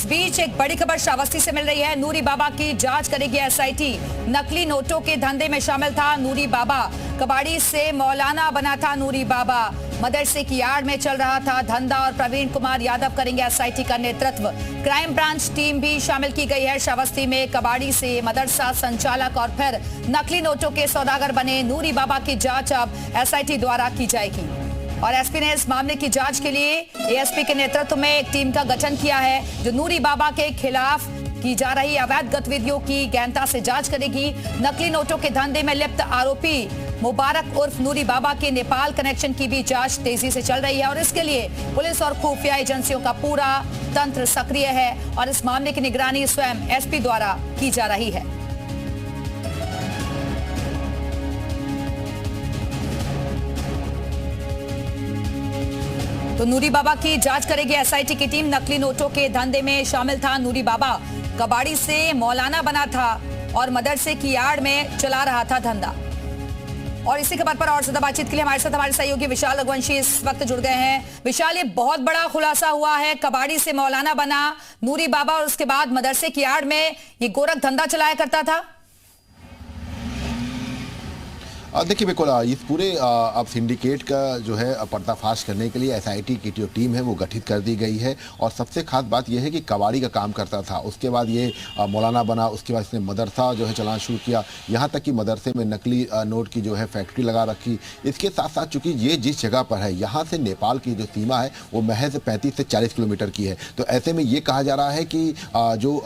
बीच एक बड़ी खबर श्रावस्ती से मिल रही है। नूरी बाबा की जांच करेगी एसआईटी। नकली नोटों के धंधे में शामिल था नूरी बाबा। कबाड़ी से मौलाना बना था नूरी बाबा। मदरसे की आड़ में चल रहा था धंधा और प्रवीण कुमार यादव करेंगे एसआईटी का नेतृत्व। क्राइम ब्रांच टीम भी शामिल की गई है। श्रावस्ती में कबाड़ी से मदरसा संचालक और फिर नकली नोटों के सौदागर बने नूरी बाबा की जांच अब एसआईटी द्वारा की जाएगी और एसपी ने इस मामले की जांच के लिए एएसपी के नेतृत्व में एक टीम का गठन किया है जो नूरी बाबा के खिलाफ की जा रही अवैध गतिविधियों की गहनता से जांच करेगी। नकली नोटों के धंधे में लिप्त आरोपी मुबारक उर्फ नूरी बाबा के नेपाल कनेक्शन की भी जांच तेजी से चल रही है और इसके लिए पुलिस और खुफिया एजेंसियों का पूरा तंत्र सक्रिय है और इस मामले की निगरानी स्वयं एसपी द्वारा की जा रही है। तो नूरी बाबा की जांच करेगी एसआईटी की टीम। नकली नोटों के धंधे में शामिल था नूरी बाबा। कबाड़ी से मौलाना बना था और मदरसे की आड़ में चला रहा था धंधा। और इसी खबर पर और ज्यादा बातचीत के लिए हमारे साथ हमारे सहयोगी विशाल रघुवंशी इस वक्त जुड़ गए हैं। विशाल, ये बहुत बड़ा खुलासा हुआ है। कबाड़ी से मौलाना बना नूरी बाबा और उसके बाद मदरसे की आड़ में ये गोरख धंधा चलाया करता था। देखिए बिल्कुल इस पूरे अब सिंडिकेट का जो है पर्दाफाश करने के लिए एसआईटी की जो टीम है वो गठित कर दी गई है। और सबसे खास बात यह है कि कबाड़ी का काम करता था, उसके बाद ये मौलाना बना, उसके बाद इसने मदरसा जो है चलाना शुरू किया, यहाँ तक कि मदरसे में नकली नोट की जो है फैक्ट्री लगा रखी। इसके साथ साथ चूंकि ये जिस जगह पर है यहाँ से नेपाल की जो सीमा है वो महज 35 से 40 किलोमीटर की है। तो ऐसे में ये कहा जा रहा है कि जो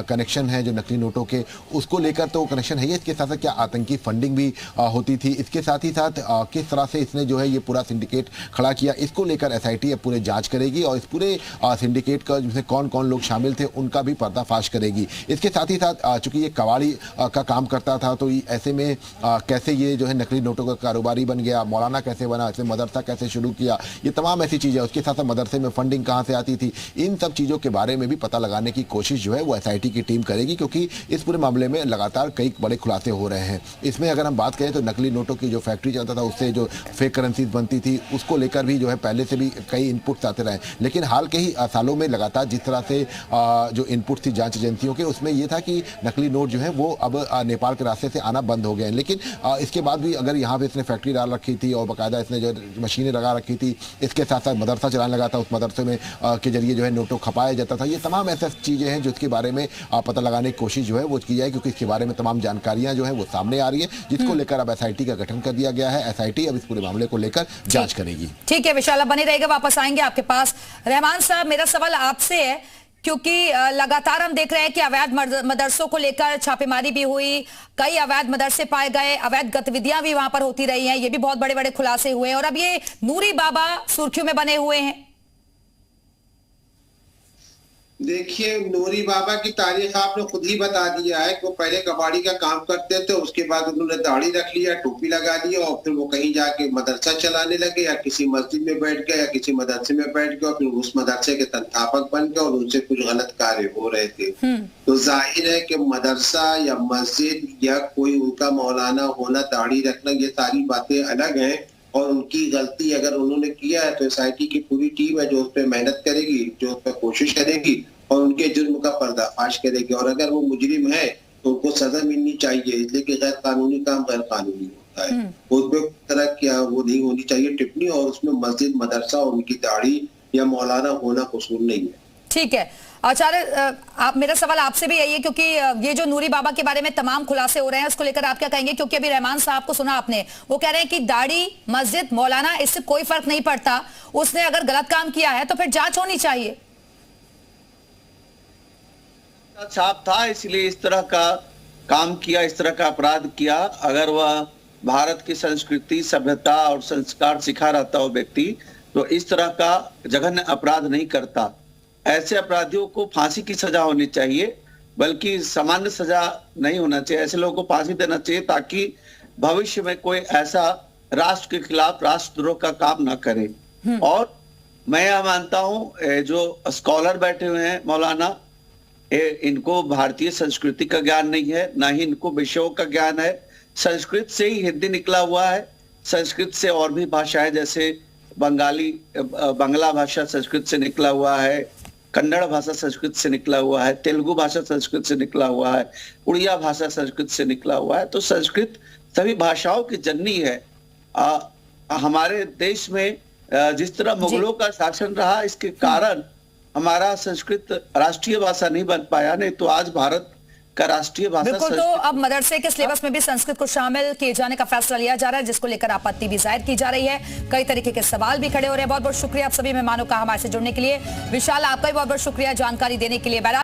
कनेक्शन है जो नकली नोटों के उसको लेकर तो कनेक्शन है ही, इसके साथ साथ क्या आतंकी फंडिंग भी होती थी। इसके साथ ही साथ किस तरह से इसने जो है ये पूरा सिंडिकेट खड़ा किया, इसको लेकर एसआईटी अब पूरे जांच करेगी और इस पूरे सिंडिकेट का जिसमें कौन कौन लोग शामिल थे उनका भी पर्दाफाश करेगी। इसके साथ ही साथ चूंकि ये कबाड़ी का काम करता था तो ऐसे में कैसे ये जो है नकली नोटों का कारोबारी बन गया, मौलाना कैसे बना, इसने मदरसा कैसे शुरू किया, ये तमाम ऐसी चीजें। उसके साथ साथ मदरसे में फंडिंग कहाँ से आती थी, इन सब चीजों के बारे में भी पता लगाने की कोशिश जो है वो एसआईटी की टीम करेगी, क्योंकि इस पूरे मामले में लगातार कई बड़े खुलासे हो रहे हैं। इसमें अगर हम बात करें तो नकली नोटों की जो फैक्ट्री चलता था उससे जो फेक करेंसीज बनती थी उसको लेकर भी जो है पहले से भी कई इनपुट्स आते रहे। लेकिन हाल के ही सालों में लगातार जिस तरह से जो इनपुट थी जांच एजेंसियों के उसमें यह था कि नकली नोट जो है वो अब नेपाल के रास्ते से आना बंद हो गए हैं। लेकिन इसके बाद भी अगर यहाँ पे इसने फैक्ट्री डाल रखी थी और बाकायदा इसने जो मशीनें लगा रखी थी, इसके साथ साथ मदरसा चलाने लगा था, उस मदरसे में के जरिए जो है नोटों खपाया जाता था। ये तमाम ऐसी चीजें हैं जो इसके बारे में पता लगाने की कोशिश जो है वो की जाए, क्योंकि इसके बारे में तमाम जानकारियां जो है वो सामने आ रही है, जिसको लेकर अब एसआईटी का गठन कर दिया गया है। एसआईटी अब इस पूरे मामले को लेकर जांच करेगी। ठीक है विशाल, बने रहेगा, वापस आएंगे आपके पास। रहमान साहब, मेरा सवाल आपसे है क्योंकि लगातार हम देख रहे हैं कि अवैध मदरसों को लेकर छापेमारी भी हुई, कई अवैध मदरसे पाए गए, अवैध गतिविधियां भी वहां पर होती रही हैं, ये भी बहुत बड़े बड़े खुलासे हुए और अब ये नूरी बाबा सुर्खियों में बने हुए हैं। देखिए, नूरी बाबा की तारीख आपने खुद ही बता दिया है कि वो पहले कबाड़ी का काम करते थे, उसके बाद उन्होंने दाढ़ी रख लिया, टोपी लगा लिया और फिर वो कहीं जाके मदरसा चलाने लगे, या किसी मस्जिद में बैठ गए या किसी मदरसे में बैठ गए और फिर उस मदरसे के संस्थापक बन गए और उनसे कुछ गलत कार्य हो रहे थे। तो जाहिर है कि मदरसा या मस्जिद या कोई उनका मौलाना होना, दाढ़ी रखना, ये सारी बातें अलग हैं और उनकी गलती अगर उन्होंने किया है तो एसआईटी की पूरी टीम है जो उस पर मेहनत करेगी, जो उस पर कोशिश करेगी और उनके जुर्म का पर्दाफाश करेगी। और अगर वो मुजरिम है तो उनको सजा मिलनी चाहिए, इसलिए कि गैर कानूनी काम गैर कानूनी होता है, उसमें तरह क्या वो नहीं होनी चाहिए टिप्पणी, और उसमें मस्जिद, मदरसा और उनकी दाढ़ी या मौलाना होना कसूर नहीं है। ठीक है आचार्य, आप, मेरा सवाल आपसे भी यही है क्योंकि ये जो नूरी बाबा के बारे में तमाम खुलासे हो रहे हैं उसको लेकर आप क्या कहेंगे? क्योंकि अभी रहमान साहब को सुना आपने, वो कह रहे हैं कि दाढ़ी, मस्जिद, मौलाना, इससे कोई फर्क नहीं पड़ता, उसने अगर गलत काम किया है तो फिर जांच होनी चाहिए। साफ था, इसलिए इस तरह का काम किया, इस तरह का अपराध किया। अगर वह भारत की संस्कृति, सभ्यता और संस्कार सिखा रहता हो व्यक्ति, तो इस तरह का जघन्य अपराध नहीं करता। ऐसे अपराधियों को फांसी की सजा होनी चाहिए, बल्कि सामान्य सजा नहीं होना चाहिए। ऐसे लोगों को फांसी देना चाहिए ताकि भविष्य में कोई ऐसा राष्ट्र के खिलाफ राष्ट्रद्रोह का काम ना करे। और मैं यह मानता हूं, जो स्कॉलर बैठे हुए हैं मौलाना, इनको भारतीय संस्कृति का ज्ञान नहीं है, ना ही इनको विषयों का ज्ञान है। संस्कृत से ही हिंदी निकला हुआ है, संस्कृत से और भी भाषाएं जैसे बंगाला भाषा संस्कृत से निकला हुआ है, कन्नड़ भाषा संस्कृत से निकला हुआ है, तेलुगु भाषा संस्कृत से निकला हुआ है, उड़िया भाषा संस्कृत से निकला हुआ है। तो संस्कृत सभी भाषाओं की जननी है। हमारे देश में जिस तरह मुगलों का शासन रहा, इसके कारण हमारा संस्कृत राष्ट्रीय भाषा नहीं बन पाया, नहीं तो आज भारत का राष्ट्रीय भाषा बिल्कुल। तो अब मदरसे के सिलेबस में भी संस्कृत को शामिल किए जाने का फैसला लिया जा रहा है, जिसको लेकर आपत्ति भी जाहिर की जा रही है। कई तरीके के सवाल भी खड़े हो रहे हैं। बहुत बहुत शुक्रिया आप सभी मेहमानों का हमारे से जुड़ने के लिए। विशाल, आपका भी बहुत बहुत शुक्रिया जानकारी देने के लिए।